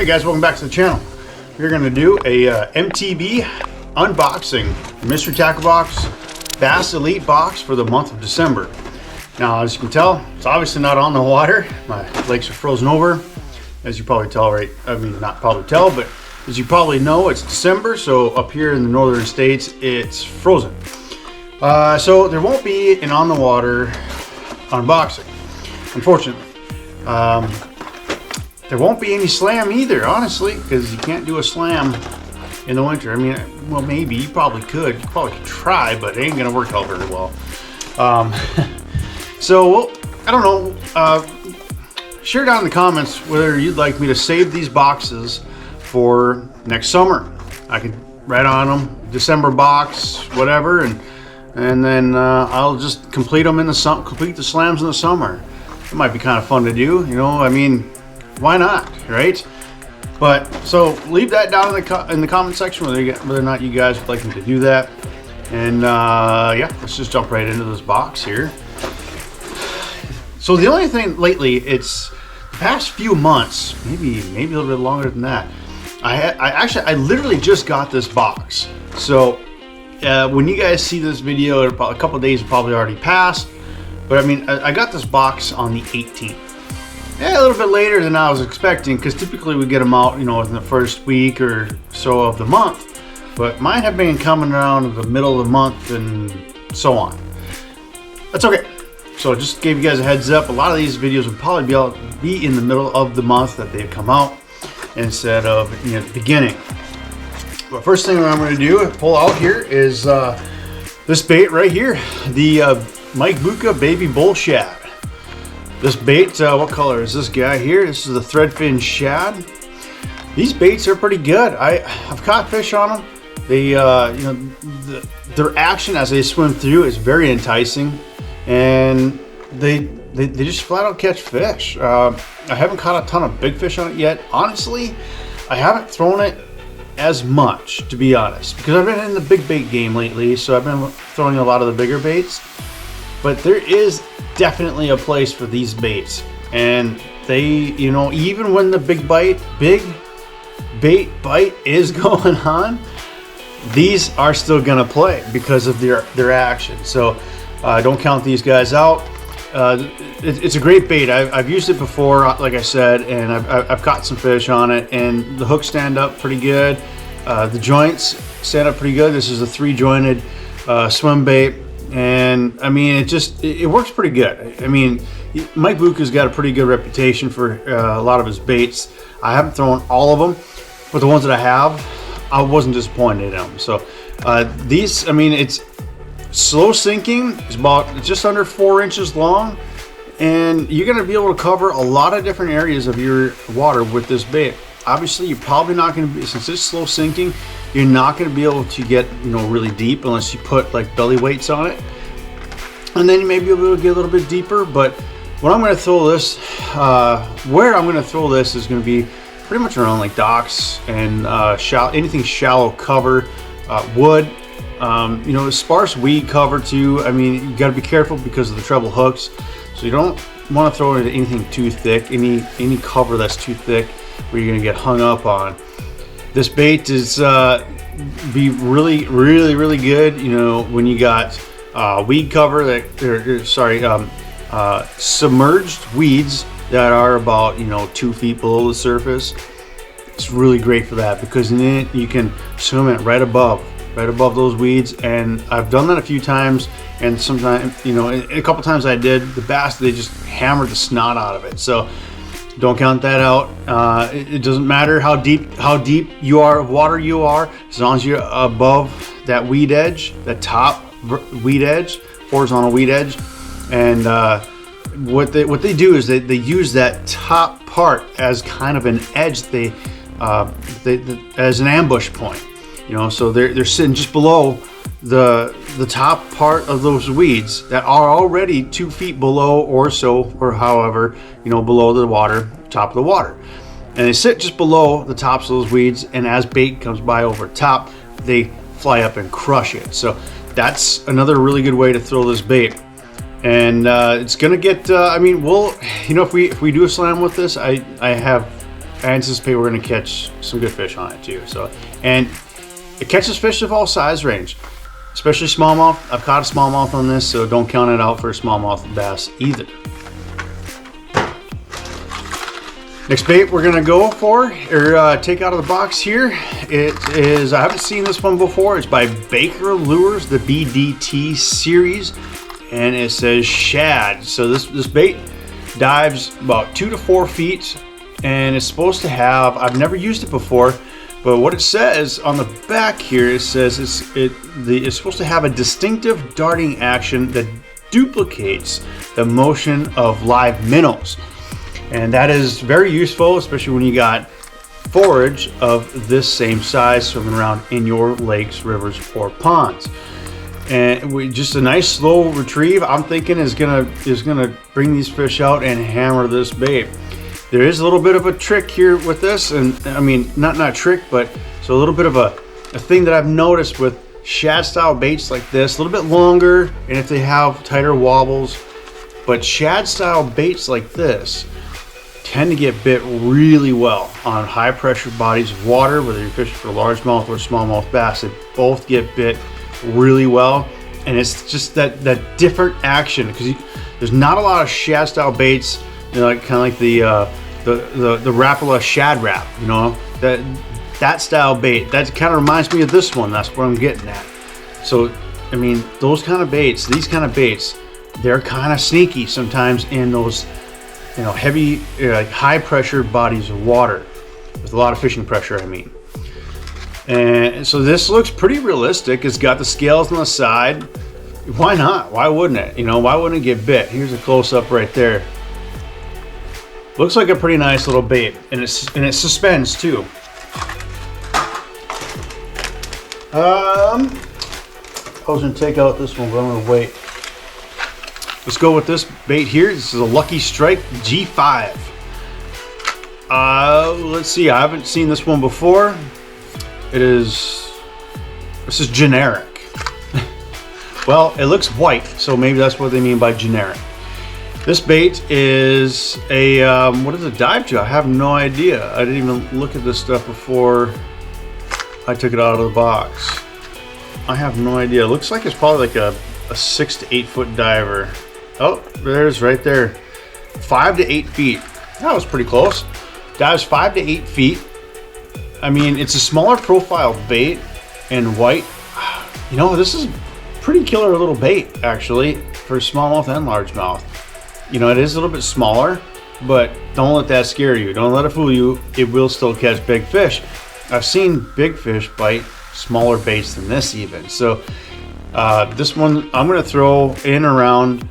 Hey guys, welcome back to the channel. We're going to do a MTB unboxing, mystery tackle box, Bass Elite box for the month of December. Now, as you can tell, it's obviously not on the water. My lakes are frozen over, as you probably tell, right? I mean, not probably tell, but as you probably know, it's December, so up here in the northern states, it's frozen. So there won't be an on the water unboxing, unfortunately. There won't be any slam either, honestly, because you can't do a slam in the winter. I mean, well, maybe you probably could. You probably could try, but it ain't gonna work out very well. So I don't know. Share down in the comments whether you'd like me to save these boxes for next summer. I could write on them December box, whatever, and then I'll just complete them in the complete the slams in the summer. It might be kind of fun to do, you know. I mean, why not, right? But so leave that down in the comment section whether or not you guys would like me to do that. And yeah, let's just jump right into this box here. So the only thing lately, it's the past few months, maybe a little bit longer than that. I literally just got this box. So when you guys see this video, a couple days probably already passed. But I mean, I got this box on the 18th. Yeah, a little bit later than I was expecting, because typically we get them out, you know, in the first week or so of the month. But mine have been coming around in the middle of the month and so on. That's okay. So just gave you guys a heads up. A lot of these videos would probably be in the middle of the month that they come out instead of, you know, the beginning. But first thing I'm going to do, pull out here, is this bait right here, the Minn Kota Baby Bull Shad. This bait, what color is this guy here? This is the threadfin shad. These baits are pretty good. I've caught fish on them. They, you know, their action as they swim through is very enticing, and they just flat out catch fish. I haven't caught a ton of big fish on it yet. Honestly, I haven't thrown it as much, to be honest, because I've been in the big bait game lately, so I've been throwing a lot of the bigger baits. But there is definitely a place for these baits, and they, you know, even when the big bait bite is going on, these are still gonna play because of their action. So don't count these guys out. It's a great bait. I've used it before, like I said, and I've caught some fish on it, and the hooks stand up pretty good. The joints stand up pretty good. This is a 3-jointed swim bait. And I mean, it works pretty good. I mean, Mike Buka's got a pretty good reputation for a lot of his baits. I haven't thrown all of them, but the ones that I have, I wasn't disappointed in them. So these, I mean, it's slow sinking. It's about just under 4 inches long, and you're going to be able to cover a lot of different areas of your water with this bait. Obviously, you're probably not going to be, since it's slow sinking, you're not going to be able to get, you know, really deep unless you put like belly weights on it, and then you may be able to get a little bit deeper. But when I'm going to throw this, where I'm going to throw this is going to be pretty much around like docks and anything shallow cover, wood, you know, sparse weed cover too. I mean, you got to be careful because of the treble hooks, so you don't want to throw into anything too thick, any cover that's too thick where you're going to get hung up on. This bait is be really good, you know, when you got weed cover that, submerged weeds that are about, you know, 2 feet below the surface. It's really great for that, because then you can swim it right above those weeds. And I've done that a few times, and sometimes, you know, a couple times I did, the bass, they just hammered the snot out of it. So don't count that out. It doesn't matter how deep you are of water you are, as long as you're above that weed edge, that top weed edge, horizontal weed edge. And what they do is they use that top part as kind of an edge. They as an ambush point, you know. So they're sitting just below the top part of those weeds that are already 2 feet below or so, or however, you know, below the water, top of the water. And they sit just below the tops of those weeds, and as bait comes by over top, they fly up and crush it. So that's another really good way to throw this bait. And it's gonna get, I mean, we'll, you know, if we do a slam with this, I have I anticipate we're going to catch some good fish on it too. So, and it catches fish of all size range, especially smallmouth. I've caught a smallmouth on this, so don't count it out for a smallmouth bass either. Next bait we're gonna go for, or take out of the box here, it is, I haven't seen this one before. It's by Baker Lures, the BDT series, and it says shad. So this bait dives about 2 to 4 feet, and it's supposed to have, I've never used it before, but what it says on the back here, it says it's supposed to have a distinctive darting action that duplicates the motion of live minnows. And that is very useful, especially when you got forage of this same size swimming around in your lakes, rivers, or ponds. And just a nice slow retrieve, I'm thinking is gonna bring these fish out and hammer this bait. There is a little bit of a trick here with this, and I mean not trick, but so a little bit of a thing that I've noticed with shad style baits like this, a little bit longer, and if they have tighter wobbles, but shad style baits like this tend to get bit really well on high pressure bodies of water, whether you're fishing for largemouth or smallmouth bass. They both get bit really well, and it's just that different action, because there's not a lot of shad style baits, you know, like, kind of like the Rapala shad wrap, you know, that style bait. That kind of reminds me of this one. That's what I'm getting at. So I mean, those kind of baits, these kind of baits, they're kind of sneaky sometimes in those, you know, heavy, like high pressure bodies of water with a lot of fishing pressure, I mean. And so this looks pretty realistic. It's got the scales on the side. Why not? Why wouldn't it? You know, why wouldn't it get bit? Here's a close-up right there. Looks like a pretty nice little bait, and it suspends too. I was gonna take out this one, but I'm gonna wait. Let's go with this bait here. This is a Lucky Strike G5. Let's see, I haven't seen this one before. This is generic. Well, it looks white, so maybe that's what they mean by generic. This bait is a, what is a dive jig? I have no idea. I didn't even look at this stuff before I took it out of the box. I have no idea. It looks like it's probably like a 6 to 8 foot diver. Oh, there's right there. 5 to 8 feet. That was pretty close. Dives 5 to 8 feet. I mean, it's a smaller profile bait and white. You know, this is pretty killer little bait, actually, for smallmouth and largemouth. You know, it is a little bit smaller, but don't let that scare you. Don't let it fool you. It will still catch big fish. I've seen big fish bite smaller baits than this even. So this one I'm going to throw in around,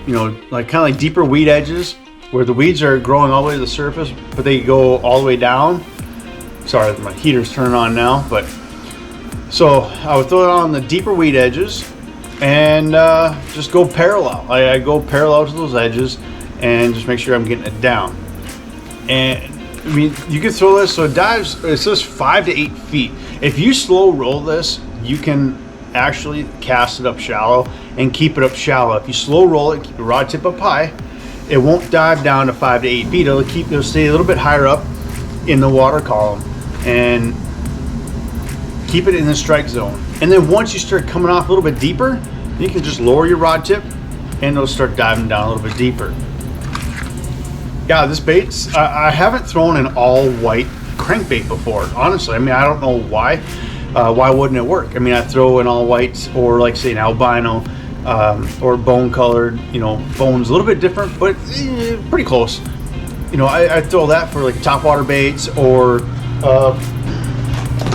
you know, like kind of like deeper weed edges where the weeds are growing all the way to the surface, but they go all the way down. Sorry, my heater's turning on now, but so I would throw it on the deeper weed edges and just go parallel. I go parallel to those edges and just make sure I'm getting it down. And I mean, you can throw this, so it dives, it says 5 to 8 feet. If you slow roll this, you can actually cast it up shallow and keep it up shallow. If you slow roll it, keep the rod tip up high, it won't dive down to 5 to 8 feet. It'll stay a little bit higher up in the water column and keep it in the strike zone. And then once you start coming off a little bit deeper, you can just lower your rod tip and it'll start diving down a little bit deeper. Yeah, this bait's, I haven't thrown an all white crankbait before, honestly. I mean, I don't know why. Why wouldn't it work? I mean, I throw an all white or like say an albino or bone colored, you know, bone's a little bit different, but pretty close. You know, I throw that for like topwater baits or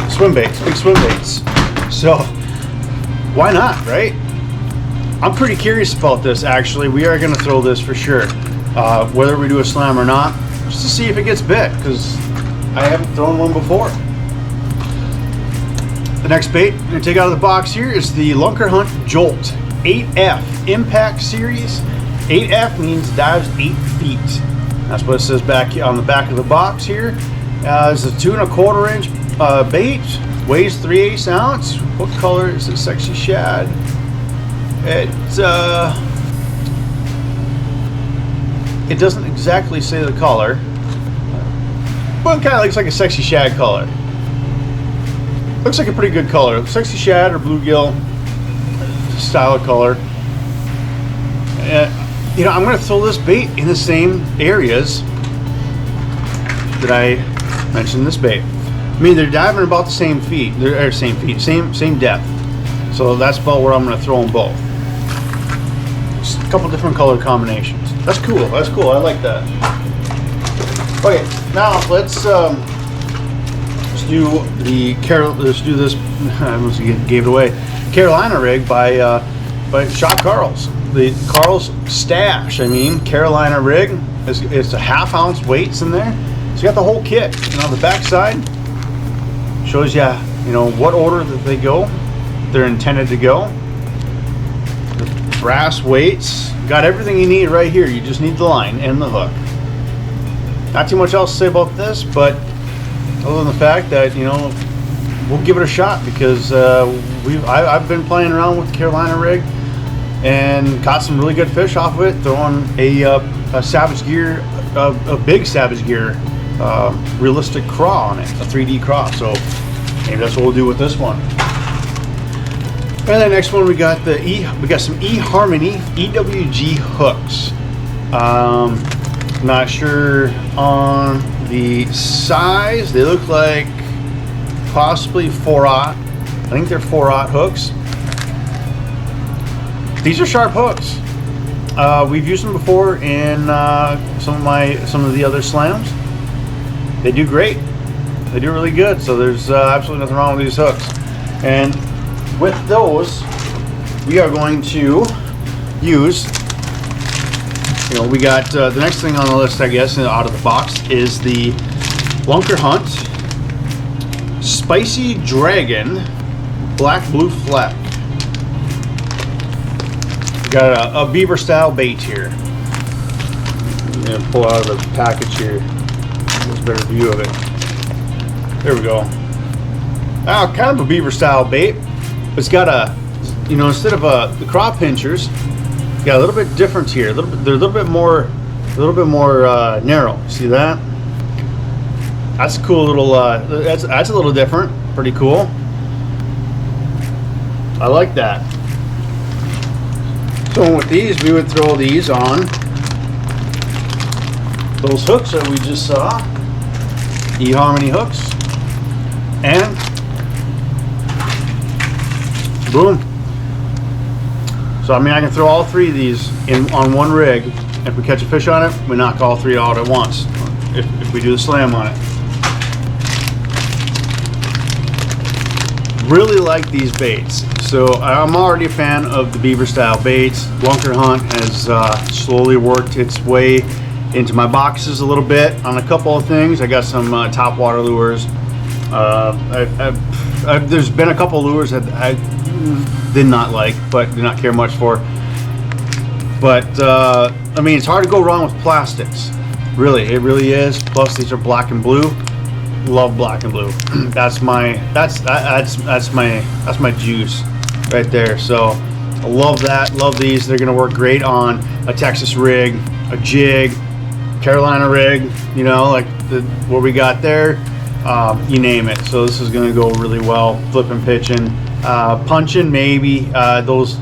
swim baits, big swim baits. So why not, right? I'm pretty curious about this, actually. We are going to throw this for sure, whether we do a slam or not, just to see if it gets bit, because I haven't thrown one before. The next bait I'm going to take out of the box here is the Lunker Hunt Jolt 8F Impact Series. 8F means dives 8 feet. That's what it says back on the back of the box here. It's a 2 1/4 inch bait, weighs 3/8 ounce. What color is it? Sexy shad. It doesn't exactly say the color. but kind of looks like a sexy shad color. Looks like a pretty good color. Sexy shad or bluegill style of color. You know, I'm going to throw this bait in the same areas that I mentioned this bait. I mean, they're diving about the same feet. They're same depth. So that's about where I'm going to throw them both. Just a couple different color combinations. That's cool. That's cool. I like that. Okay, now let's do this. I almost gave it away. Carolina rig by Shot Carl's. The Carl's Stash. I mean, Carolina rig. It's a ½ ounce weights in there. So you got the whole kit. And on the back side shows you, you know, what order that they go. They're intended to go. The brass weights. Got everything you need right here. You just need the line and the hook. Not too much else to say about this, but other than the fact that, you know, we'll give it a shot because I've been playing around with the Carolina rig and caught some really good fish off of it, throwing a Savage Gear, a big Savage Gear realistic craw on it, a 3D craw. So maybe that's what we'll do with this one. And then next one we got some eHarmony EWG hooks. Not sure on the size. They look like possibly 4/0. I think they're 4/0 hooks. These are sharp hooks. We've used them before in some of the other slams. They do great. They do really good. So there's absolutely nothing wrong with these hooks. And with those, we are going to use. You know, we got the next thing on the list, I guess, out of the box is the Lunker Hunt Spicy Dragon Black Blue Fleck. We got a beaver style bait here. I'm gonna pull out of the package here. There's a better view of it. There we go. Kind of a beaver style bait. It's got a, you know, instead of the craw pinchers, got a little bit different here. They're a little bit more narrow. See that? That's a cool little. That's a little different. Pretty cool. I like that. So with these, we would throw these on those hooks that we just saw. eHarmony hooks, and boom. So I mean, I can throw all three of these on one rig. If we catch a fish on it, we knock all three out at once. If we do the slam on it. Really like these baits. So I'm already a fan of the beaver style baits. Lunker Hunt has slowly worked its way into my boxes a little bit on a couple of things. I got some top water lures. There's been a couple lures that I did not like, but did not care much for. But I mean, it's hard to go wrong with plastics. Really, it really is. Plus, these are black and blue. Love black and blue. That's my juice right there. So I love that. Love these. They're gonna work great on a Texas rig, a jig, Carolina rig. You know, like what we got there. You name it. So this is gonna go really well. Flipping, pitching, punching. Maybe those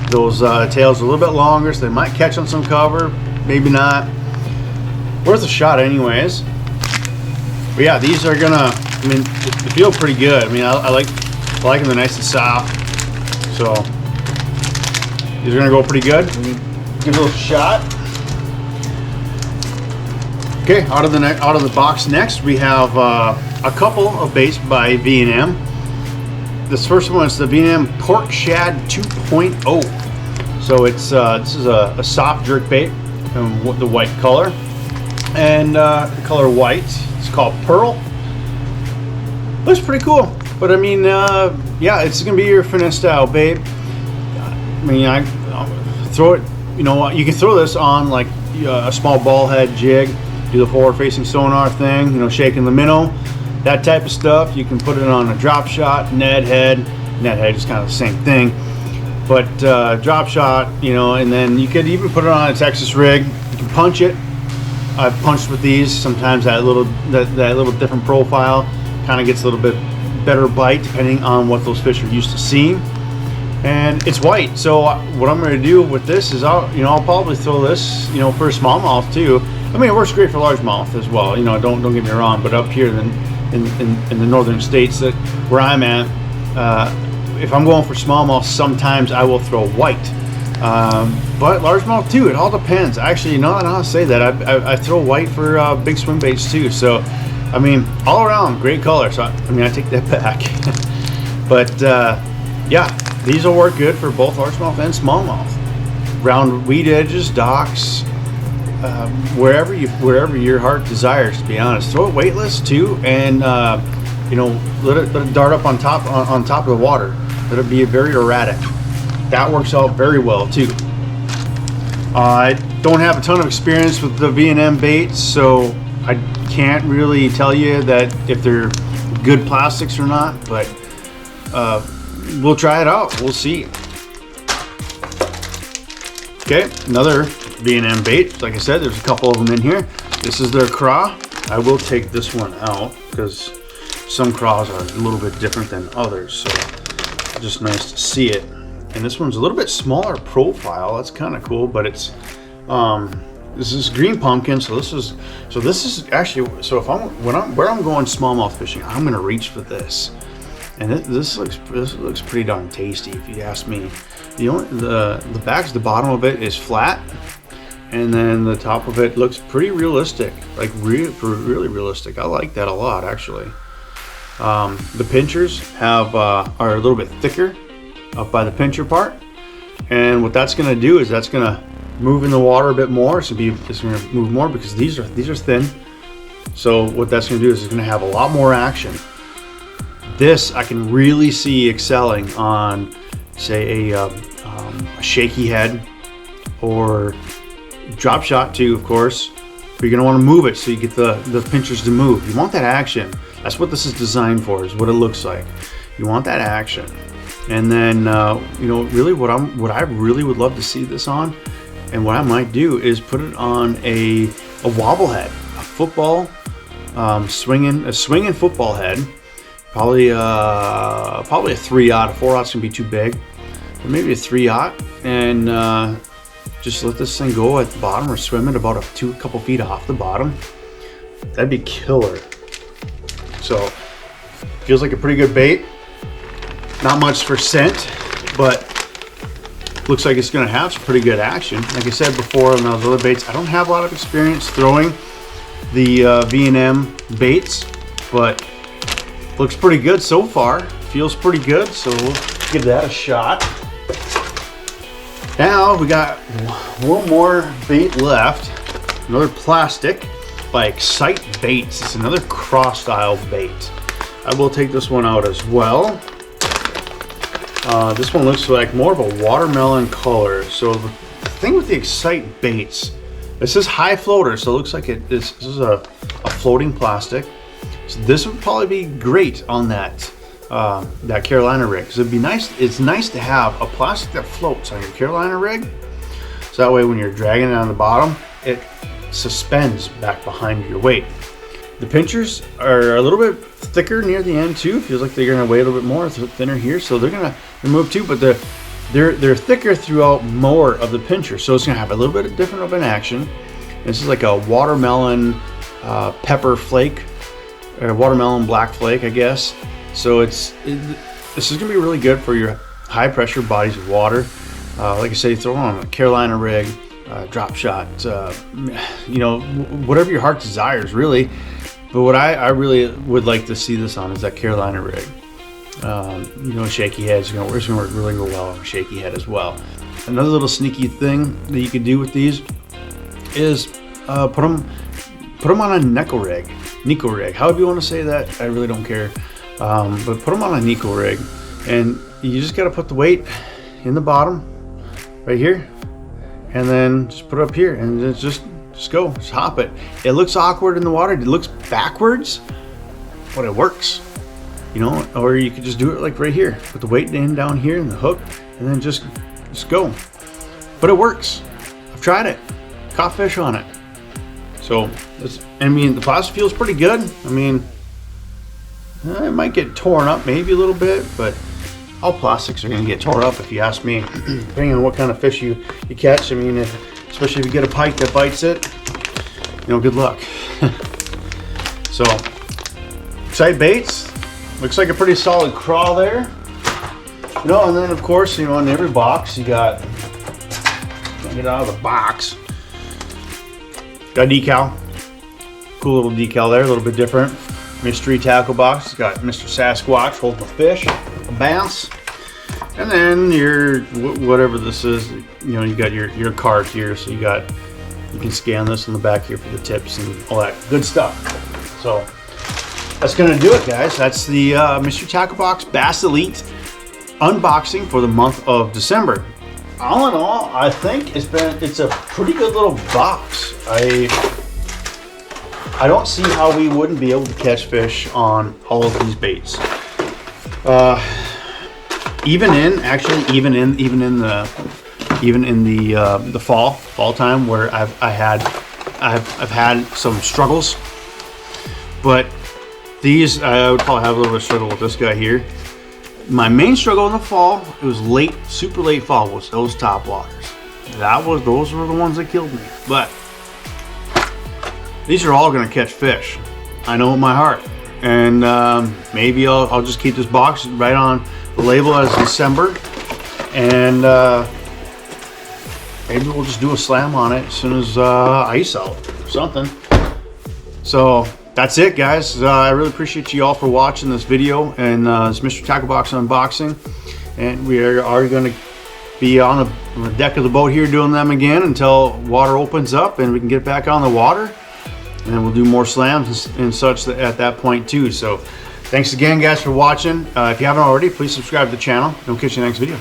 tails are a little bit longer, so they might catch on some cover. Maybe not. Worth a shot, anyways. But yeah, these are gonna. I mean, they feel pretty good. I mean, I like them. They're nice and soft. So these are gonna go pretty good. Give it a little shot. Okay, out of the box next we have a couple of baits by V&M. This first one is the V&M Pork Shad 2.0. So it's this is a soft jerk bait in the white color, and the color white. It's called Pearl. Looks pretty cool, but I mean, yeah, it's gonna be your finesse style bait. I mean, I'll throw it. You know, you can throw this on like a small ball head jig. Do the forward-facing sonar thing. You know, shaking the minnow, that type of stuff. You can put it on a drop shot, Ned head. Ned head is kind of the same thing, but drop shot. You know, and then you could even put it on a Texas rig. You can punch it. I've punched with these. Sometimes that little different profile kind of gets a little bit better bite depending on what those fish are used to seeing. And it's white, so what I'm going to do with this is I'll probably throw this, for a smallmouth too. I mean, it works great for largemouth as well. Don't get me wrong, but up here in the northern states where I'm at, if I'm going for smallmouth, sometimes I will throw white. But largemouth too, it all depends. Actually, I'll say that I throw white for big swim baits too. So, I mean, all around great color. So I take that back. But yeah, these will work good for both largemouth and smallmouth. Round weed edges, docks, wherever your heart desires. To be honest, throw it weightless too, and let it dart up on top of the water. Let it be very erratic. That works out very well too. I don't have a ton of experience with the V&M baits, so I can't really tell you that if they're good plastics or not, but we'll try it out. We'll see. Okay, another V&M bait. Like I said, there's a couple of them in here. This is their craw. I will take this one out because some craws are a little bit different than others, so just nice to see it. And this one's a little bit smaller profile. That's kind of cool, but it's this is green pumpkin. So this is actually, so where I'm going smallmouth fishing, I'm gonna reach for this. And this looks pretty darn tasty, if you ask me. The bottom of it is flat, and then the top of it looks pretty realistic, like really realistic. I like that a lot, actually. The pinchers are a little bit thicker up by the pincher part, and what that's going to do is that's going to move in the water a bit more. It's going to move more because these are thin. So what that's going to do is it's going to have a lot more action. This I can really see excelling on, say, a shaky head or drop shot too, of course. But you're going to want to move it so you get the pinchers to move. You want that action. That's what this is designed for, is what it looks like. You want that action. And then, really what I really would love to see this on, and what I might do is put it on a wobble head, a football, swinging football head. Probably a 3/0. A 4/0's gonna be too big, but maybe a 3/0, and just let this thing go at the bottom or swim it about a couple feet off the bottom. That'd be killer. So feels like a pretty good bait. Not much for scent, but looks like it's going to have some pretty good action. Like I said before on those other baits, I don't have a lot of experience throwing the V&M baits, but looks pretty good so far. Feels pretty good, so we'll give that a shot. Now we got one more bait left. Another plastic by Excite Baits. It's another cross style bait. I will take this one out as well. This one looks like more of a watermelon color. So the thing with the Excite Baits, this is high floater, so it looks like this is a floating plastic. So this would probably be great on that Carolina rig, because it'd be nice. It's nice to have a plastic that floats on your Carolina rig, so that way when you're dragging it on the bottom, it suspends back behind your weight. The pinchers are a little bit thicker near the end too. Feels like they're gonna weigh a little bit more, thinner here, so they're gonna move too. But they're thicker throughout more of the pincher, so it's gonna have a little bit different of an action. This is like a watermelon pepper flake, or watermelon black flake, I guess. So this is gonna be really good for your high pressure bodies of water. Like I say, throw on a Carolina rig, drop shot, whatever your heart desires, really. But what I really would like to see this on is that Carolina rig. Shaky heads, it's gonna work really well on a shaky head as well. Another little sneaky thing that you could do with these is put them on a Nico rig, however you want to say that. I really don't care. But put them on a Nico rig, and you just got to put the weight in the bottom right here, and then just put it up here, and just hop it. It looks awkward in the water, it looks backwards, but it works, or you could just do it like right here, put the weight down here and the hook, and then just go. But it works. I've tried it, caught fish on it. So, I mean, the plastic feels pretty good. I mean, it might get torn up maybe a little bit, but all plastics are going to get torn up if you ask me, depending on what kind of fish you catch. I mean, especially if you get a pike that bites it, you know, good luck. So, sight baits, looks like a pretty solid crawl there. You know, and then of course, you know, in every box you got, can't get out of the box, got a decal, cool little decal there, a little bit different. Mystery tackle box, it's got Mr. Sasquatch holding a fish, a bass, and then your whatever this is, you know, you got your card here, so you can scan this in the back here for the tips and all that good stuff. So that's gonna do it, guys. That's the Mystery Tackle Box Bass Elite unboxing for the month of December. All in all, I think it's a pretty good little box. I don't see how we wouldn't be able to catch fish on all of these baits. Even in the fall time where I've had some struggles, but these I would probably have a little bit of struggle with this guy here. My main struggle in the fall, it was late, super late fall, was those top waters. Those were the ones that killed me. But these are all going to catch fish. I know in my heart. And maybe I'll just keep this box right on the label as December. And maybe we'll just do a slam on it as soon as ice out or something. So that's it, guys. I really appreciate you all for watching this video and this Mystery Tackle Box unboxing. And we are going to be on the deck of the boat here doing them again until water opens up and we can get back on the water. And we'll do more slams and such at that point too. So thanks again, guys, for watching. If you haven't already, please subscribe to the channel. We'll catch you in the next video.